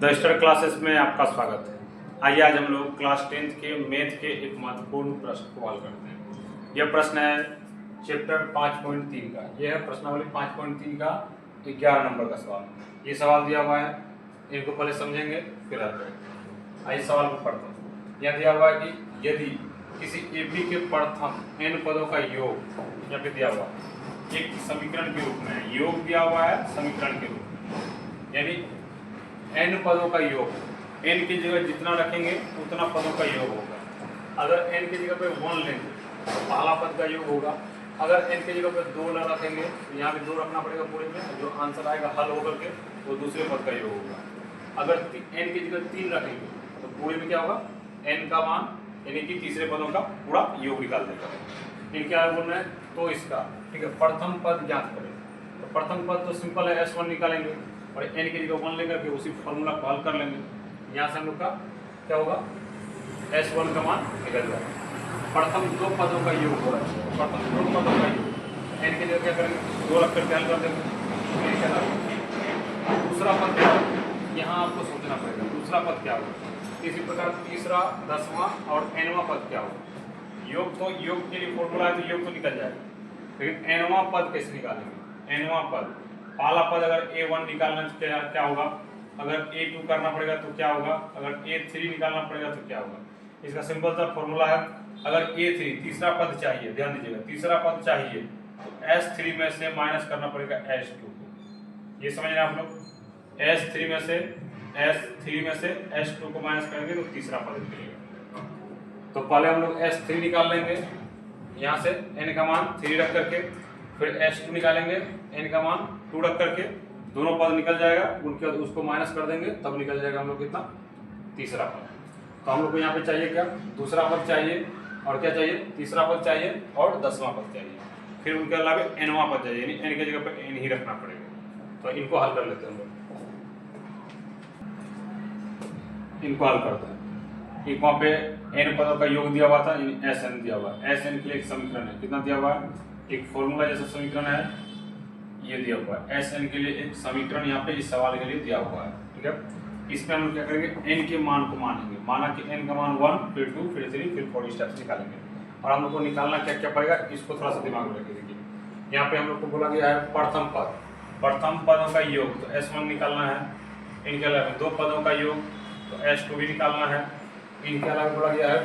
The star classes में आपका स्वागत है। आइए आज हम लोग क्लास 10th के मैथ के एक महत्वपूर्ण प्रश्न को हल करते हैं। यह प्रश्न है चैप्टर 5.3 का। यह है प्रश्नावली 5.3 का 11 नंबर का सवाल। ये सवाल दिया हुआ है, इनको पहले समझेंगे फिर हल करेंगे। आइए सवाल को पढ़ते हैं। यह दिया हुआ है कि यदि किसी एपी के प्रथम n पदों का योग यहाँ पे दिया हुआ है, एक समीकरण के रूप में योग दिया हुआ है समीकरण के रूप में, यानी n पदों का योग, n की जगह जितना रखेंगे उतना पदों का योग होगा। अगर n की जगह पे 1 लेंगे तो पहला पद का योग होगा। अगर n की जगह पे 2 रखेंगे तो यहाँ पे 2 रखना पड़ेगा पूरे में, जो आंसर आएगा हल होकर के वो दूसरे पद का योग होगा। अगर n की जगह 3 रखेंगे तो पूरे में क्या होगा, n का मान यानी कि तीसरे पदों का पूरा योग निकाल देगा। फिर क्या बोल रहे हैं, तो इसका ठीक है प्रथम पद ज्ञात करें। तो प्रथम पद तो सिंपल है, S1 निकालेंगे और n की जगह 1 लेकर के उसी फॉर्मूला को हल कर लेंगे। यहाँ से हम लोग का क्या होगा, S1 का मान निकल जाएगा। प्रथम 2 पदों का योग हो रहा है, प्रथम 2 पदों का योग, n की जगह क्या करेंगे 2 रख करके हल कर देंगे। दूसरा पद क्या होगा, यहाँ आपको सोचना पड़ेगा दूसरा पद क्या होगा। इसी प्रकार तीसरा, 10वां और nवां पद क्या होगा। योग तो योग के लिए फॉर्मूला है तो योग तो निकल जाएगा, लेकिन nवां पद कैसे निकालेंगे। nवां पद, पहला पद अगर A1 निकालना तो क्या होगा, अगर A2 करना पड़ेगा तो क्या होगा, अगर A3 निकालना पड़ेगा तो क्या होगा। इसका सिंपल सा फॉर्मूला है, अगर A3 तीसरा पद चाहिए, ध्यान दीजिएगा तीसरा पद चाहिए तो S3 में से माइनस करना पड़ेगा S2 को। ये समझ रहे आप लोग, S3 में से S2 को माइनस करेंगे तो तीसरा पद निकलेगा। तो पहले हम लोग S3 निकाल लेंगे, यहाँ से n का मान 3 रख करके, फिर S2 निकालेंगे, n का मान 2 रख करके, दोनों पद निकल जाएगा, उनके बाद उसको माइनस कर देंगे, तब निकल जाएगा हम लोग कितना, तीसरा पद। तो हम लोग को यहाँ पे चाहिए क्या, दूसरा पद चाहिए और क्या चाहिए, तीसरा पद चाहिए और 10वां पद चाहिए। फिर उनके अलावा nवां पद चाहिए, यानी n की जगह पे n ही रखना पड़ेगा। तो इनको हल कर लेते हैं हम लोग, इनको हल करते हैं। एक वहाँ पे n पदों का योग दिया हुआ था, यानी Sn दिया हुआ है। Sn के लिए एक समीकरण है, कितना दिया हुआ है, एक फॉर्मूला जैसा समीकरण है, ये दिया हुआ है। Sn के लिए एक समीकरण यहाँ पे इस सवाल के लिए दिया हुआ है, ठीक है। इसमें हम लोग क्या करेंगे, n के मान को मानेंगे, माना कि n का मान 1, फिर 2, फिर 3, फिर 4 स्टेप्स निकालेंगे। और हम लोग को निकालना क्या क्या पड़ेगा, इसको थोड़ा सा दिमाग में रखिए। देखिए यहाँ पे हम लोग को बोला गया है प्रथम पद, प्रथम पदों का योग, तो S1 निकालना है। इनके अलावा 2 पदों का योग, तो S2 भी निकालना है। इनके अलावा बोला गया है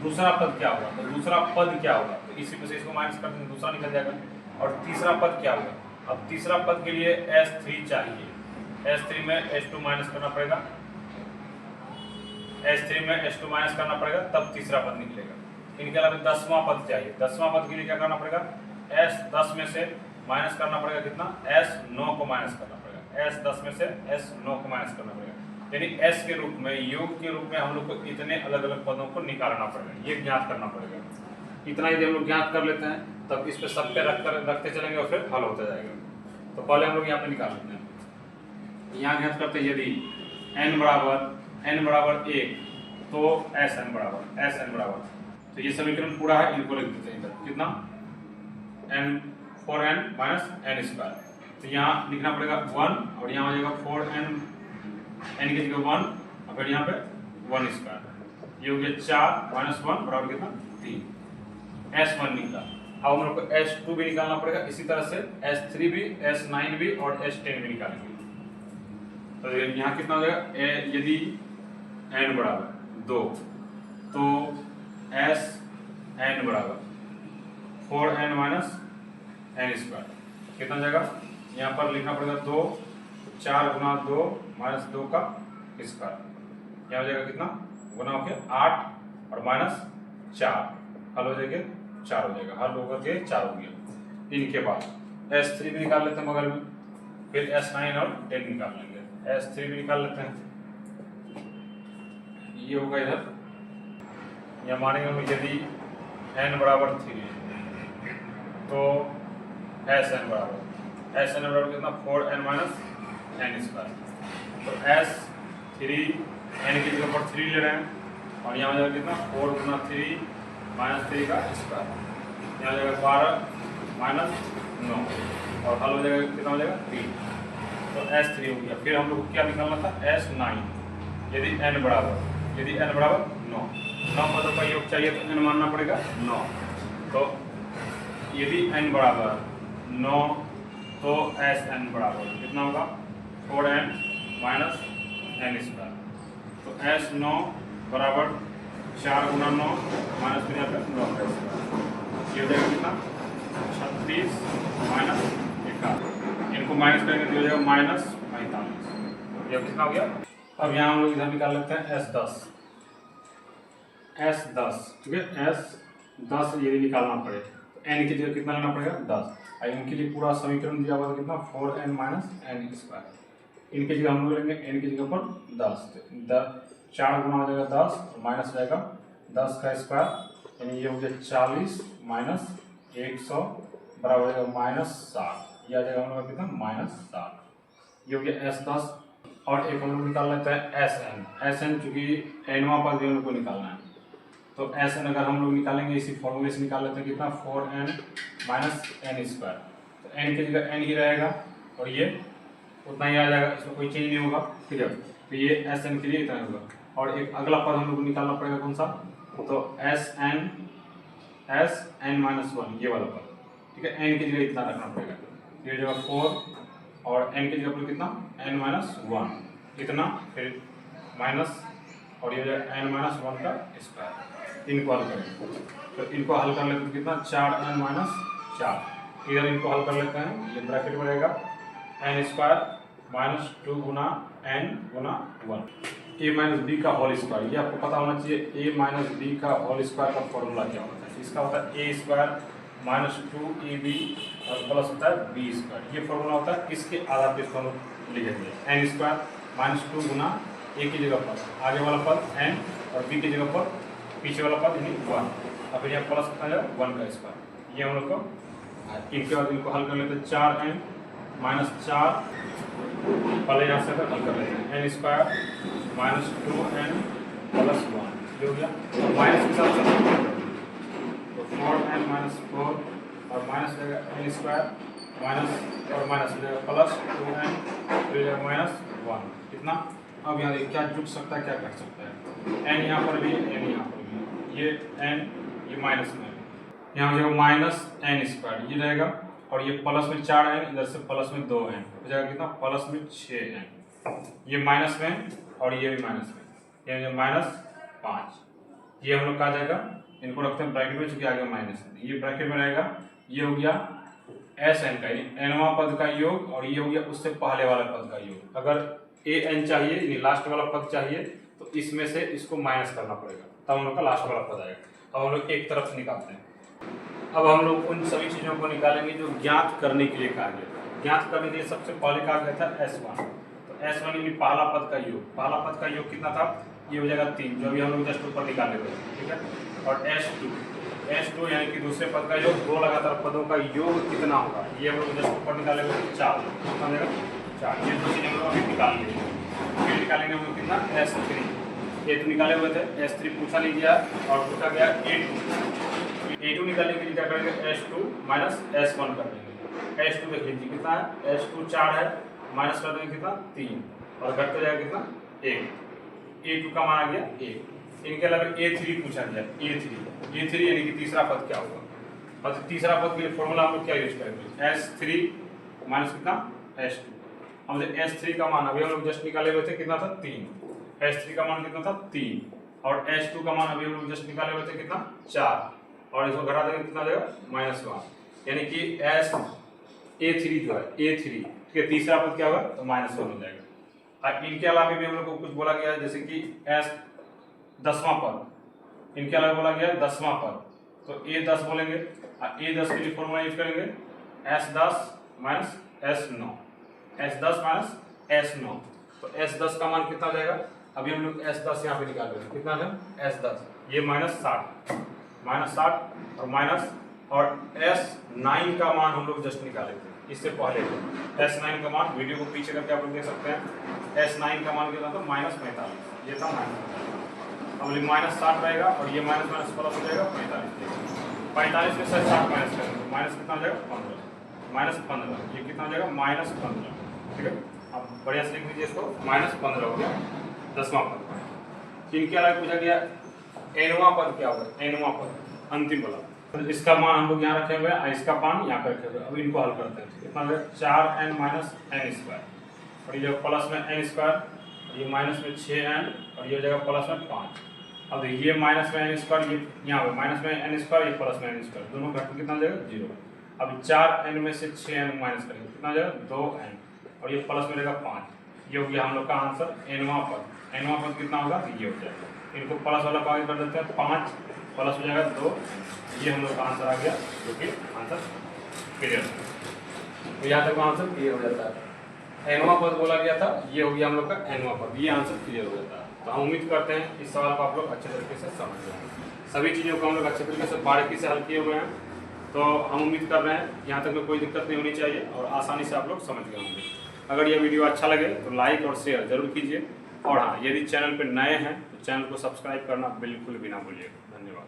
दूसरा पद क्या होगा, तो दूसरा पद क्या होगा, तो इसी में से इसको माइनस कर देंगे, दूसरा निकल जाएगा। और तीसरा पद क्या होगा, अब तीसरा पद के लिए S3 चाहिए, S3 में S2 माइनस करना पड़ेगा, S3 में S2 माइनस करना पड़ेगा, तब तीसरा पद निकलेगा। इनके अलावा 10वां पद चाहिए, 10वां पद के लिए क्या करना पड़ेगा, S10 में से माइनस करना पड़ेगा कितना, S9 को माइनस करना पड़ेगा, S10 में से S9 को माइनस करना पड़ेगा। यानी S के रूप में, योग के रूप में हम लोग को इतने अलग अलग पदों को निकालना पड़ेगा, ये ज्ञात करना पड़ेगा। इतना यदि हम लोग ज्ञात कर लेते हैं तब इस पे सब पे रखते चलेंगे और फिर हल होता जाएगा। तो पहले हम लोग यहाँ पे निकाल लेते हैं, यहाँ ज्ञात करते हैं यदि n बराबर 1 तो Sn बराबर, तो ये समीकरण पूरा है, इनको लिख देते हैं इधर, कितना n 4n minus n square. तो यहाँ लिखना पड़ेगा 1 और यहाँ हो जाएगा 4n, n की जगह 1 और फिर यहाँ पे 1 स्क्वायर, ये हो गया 4 माइनस 1 बराबर कितना 3। S1 निकला। अब हम लोग को S2 भी निकालना पड़ेगा, इसी तरह से S3 भी, S9 भी और S10 भी निकालेंगे। तो यहाँ कितना हो जाएगा, यदि n बराबर 2 तो Sn बराबर 4n माइनस n स्क्वायर, कितना जाएगा, यहाँ पर लिखना पड़ेगा 2, 4 गुना 2 माइनस 2 का स्क्वायर, यहाँ हो जाएगा कितना, गुना हो गया 8 और माइनस 4, हल हो जाएगा 4 हो जाएगा, हल होकर के 4 हो गया। इनके बाद S3 भी निकाल लेते हैं बगल में, फिर S9 और 10 निकाल लेंगे, S3 भी निकाल लेते हैं, ये होगा इधर, यह मानेंगे हम यदि n बराबर 3 तो Sn बराबर कितना 4n माइनस n स्क्वायर। तो S3 n की जगह पर 3 ले रहे हैं और यहाँ हो जाएगा कितना 4 गुना 3 माइनस 3 का स्क्वायर, यहाँ हो जाएगा 12 माइनस 9 और हल हो जाएगा कितना हो जाएगा 3। तो S3 हो गया। फिर हम लोग को क्या निकालना था, S9। यदि n बराबर 9 पदों का योग चाहिए तो n मानना पड़ेगा 9। तो यदि n बराबर 9 तो Sn बराबर कितना होगा, 4n माइनस n स्क्वायर। तो S9 बराबर 4 गुना 9 माइनस फिर यहाँ पे 9 का स्क्वायर, ये हो जाएगा कितना 36 माइनस 51। इनको माइनस करेंगे तो हो जाएगा माइनस 45। ये कितना हो गया। अब यहाँ हम लोग इधर निकाल लेते हैं S10, ठीक है। S10 यदि निकालना पड़े तो n की जगह कितना लेना पड़ेगा 10। और इनके लिए पूरा समीकरण दिया हुआ था कितना 4n माइनस n स्क्वायर। इनकी जगह हम लोग लेंगे n की जगह पर 10, 4 गुना हो जाएगा 10 और माइनस जाएगा 10 का स्क्वायर, यानी ये हो गया 40 माइनस 100 बराबर हो जाएगा माइनस 60। यह आ जाएगा हम लोग कितना माइनस 60। ये हो गया S10। और एक हम लोग निकाल लेते हैं Sn चूंकि nवां पद भी हम लोग को निकालना है, तो Sn अगर हम लोग निकालेंगे इसी फॉर्मूले से निकाल लेते हैं कितना 4n माइनस n स्क्वायर। तो n की जगह n ही रहेगा और ये उतना ही आ जाएगा, इसमें कोई चेंज नहीं होगा, ठीक है। तो ये Sn के लिए इतना होगा। और एक अगला पद हम लोग को निकालना पड़ेगा कौन सा, तो Sn माइनस 1, ये वाला पद, ठीक है। n की जगह इतना रखना पड़ेगा, ये जगह 4 और n की जगह पर कितना n माइनस 1 इतना, फिर माइनस और ये n माइनस 1 का स्क्वायर। इनको हल करेंगे तो इनको हल कर लेते हैं कितना 4n माइनस 4। इधर इनको हल कर लेते हैं, ये ब्रैकेट में रहेगा n स्क्वायर माइनस 2 गुना n गुना 1 a माइनस बी का होल स्क्वायर। ये आपको पता होना चाहिए a माइनस बी का होल स्क्वायर का फॉर्मूला क्या होता है। इसका होता है a स्क्वायर माइनस 2ab और प्लस होता है b स्क्वायर। ये फॉर्मूला होता है, किसके आधार पर इसको हम लोग लिखेंगे n square minus 2 Guna a की जगह पर आगे वाला पद n और b की जगह पर पीछे वाला पद यानी 1 और फिर यहाँ प्लस आ जाएगा 1 का स्क्वायर। ये हम लोग को इनके बाद इनको हल कर लेते हैं 4n माइनस 4 पहले यहाँ से हल कर लेते हैं n square minus 2n plus 1, ये हो गया। माइनस के साथ तो 4n माइनस 4 और माइनस हो जाएगा n स्क्वायर माइनस और माइनस हो जाएगा प्लस 2n फिर जाएगा माइनस 1 कितना। अब यहाँ देखिए क्या जुट सकता है क्या घट सकता है, n यहाँ पर भी n यहाँ पर भी, ये n ये माइनस में यहाँ हो जाएगा माइनस n स्क्वायर ये रहेगा और ये प्लस में 4n इधर से प्लस में 2n हो जाएगा कितना प्लस में 6n। ये माइनस में और ये भी माइनस में, ये माइनस 5। ये हम लोग कहा जाएगा, इनको रखते हैं ब्रैकेट में चूंकि आगे माइनस है, ये ब्रैकेट में रहेगा। ये हो गया Sn का nवां पद का योग और ये हो गया उससे पहले वाला पद का योग। अगर an चाहिए यानी लास्ट वाला पद चाहिए तो इसमें से इसको माइनस करना पड़ेगा, तब हम लोग का लास्ट वाला पद आएगा। अब हम लोग एक तरफ से निकालते हैं। अब हम लोग उन सभी चीज़ों को निकालेंगे जो ज्ञात करने के लिए कहा गया। ज्ञात करने के लिए सबसे पहले कहा गया था S1। तो S1 यानी पहला पद का योग, पहला पद का योग कितना था, ये हो जाएगा 3 जो अभी हम लोग जस्ट ऊपर निकाले हुए हैं, ठीक है। और S2 यानी कि दूसरे पद का योग, दो लगातार पदों का योग कितना होगा, ये हम लोग जस्ट ऊपर निकाले हुए हैं 4, कितना हो जाएगा 4। ये दो चीज़ें हम लोग अभी निकाल लिए, फिर निकालेंगे हम लोग कितना S3। ये तो निकाले हुए थे, S3 पूछा नहीं गया और पूछा गया A2 निकालने के लिए क्या करेंगे S2 माइनस S1 कर देंगे। S2 देख लीजिए कितना है, S2 4 है, माइनस कर देंगे कितना 3 और घटते जाएगा कितना 1। A2 का मान आ गया 1। इनके अलावा A3 पूछा गया, A3 यानी कि तीसरा पद क्या होगा। और तीसरा पद के लिए फॉर्मूला हम लोग क्या यूज करेंगे S3 माइनस कितना S2। हम S3 का मान अभी हम लोग जस्ट निकाले हुए थे कितना था 3, S3 का मान कितना था 3 और S2 का मान अभी हम लोग जस्ट निकाले हुए थे कितना 4 और इसको घटा देंगे कितना जाएगा -1, यानी कि A3 जो है A3 ठीक है, तीसरा पद क्या होगा तो -1 हो जाएगा। और इनके अलावा भी हम लोग को कुछ बोला गया है जैसे कि S10वां पद, इनके अलावा बोला गया 10वां पद, तो A10 बोलेंगे और A10 के लिए फॉर्मूला यूज करेंगे S10 minus S9, S10 minus S9। तो S10 का मान कितना हो जाएगा, अभी हम लोग S10 यहाँ पे निकाल रहे हैं, कितना है S10 ये -60 और माइनस और S9 का मान हम लोग जस्ट निकाले थे इससे पहले। S9 का मान वीडियो को पीछे करके आप लोग देख सकते हैं। S9 का मान कितना था -45, ये था -45। अब -60 रहेगा और ये माइनस प्लस हो जाएगा 45 में से 60 माइनस करेंगे तो माइनस कितना हो जाएगा 15, ये कितना हो जाएगा -15, ठीक है। अब बढ़िया से लिख दीजिए इसको, -15 हो गया 10वां पद। तो इनके अलावा पूछा गया nवां पद क्या होगा, nवां पद अंतिम वाला। तो इसका मान हम लोग यहाँ रखे हुए हैं, इसका मान यहाँ पे रखे हुए हैं। अब इनको हल करते हैं। कितना हो गया 4n माइनस n स्क्वायर, और ये प्लस में n स्क्वायर, ये माइनस में 6n, और ये हो जाएगा प्लस में 5। अब ये माइनस में n स्क्वायर, ये यहाँ पे माइनस में n स्क्वायर, ये प्लस में n स्क्वायर, दोनों घटक कितना हो जाएगा 0। अब 4n में से 6n माइनस करेंगे, कितना हो जाएगा 2n, और ये प्लस में रहेगा 5। ये हो गया हम लोग का आंसर nवां पद। nवां पद कितना होगा, ये हो जाएगा। इनको प्लस वाला आगे कर देते हैं, 5 प्लस हो जाएगा 2। ये हम लोग का आंसर आ गया, जो कि आंसर क्लियर है। तो यहाँ तक आंसर क्लियर हो जाता है। nवां पद बोला गया था, ये हो गया हम लोग का nवां पद, ये आंसर क्लियर हो जाता है। तो हम उम्मीद करते हैं इस सवाल को आप लोग अच्छे तरीके से समझ गए। सभी चीज़ों को हम लोग अच्छे तरीके से बारीकी से हल किए हुए हैं। तो हम उम्मीद कर रहे हैं यहाँ तक में कोई दिक्कत नहीं होनी चाहिए और आसानी से आप लोग समझ गए होंगे। अगर ये वीडियो अच्छा लगे तो लाइक और शेयर जरूर कीजिए, और हाँ, यदि चैनल पर नए हैं तो चैनल को सब्सक्राइब करना बिल्कुल भी ना भूलिएगा। धन्यवाद।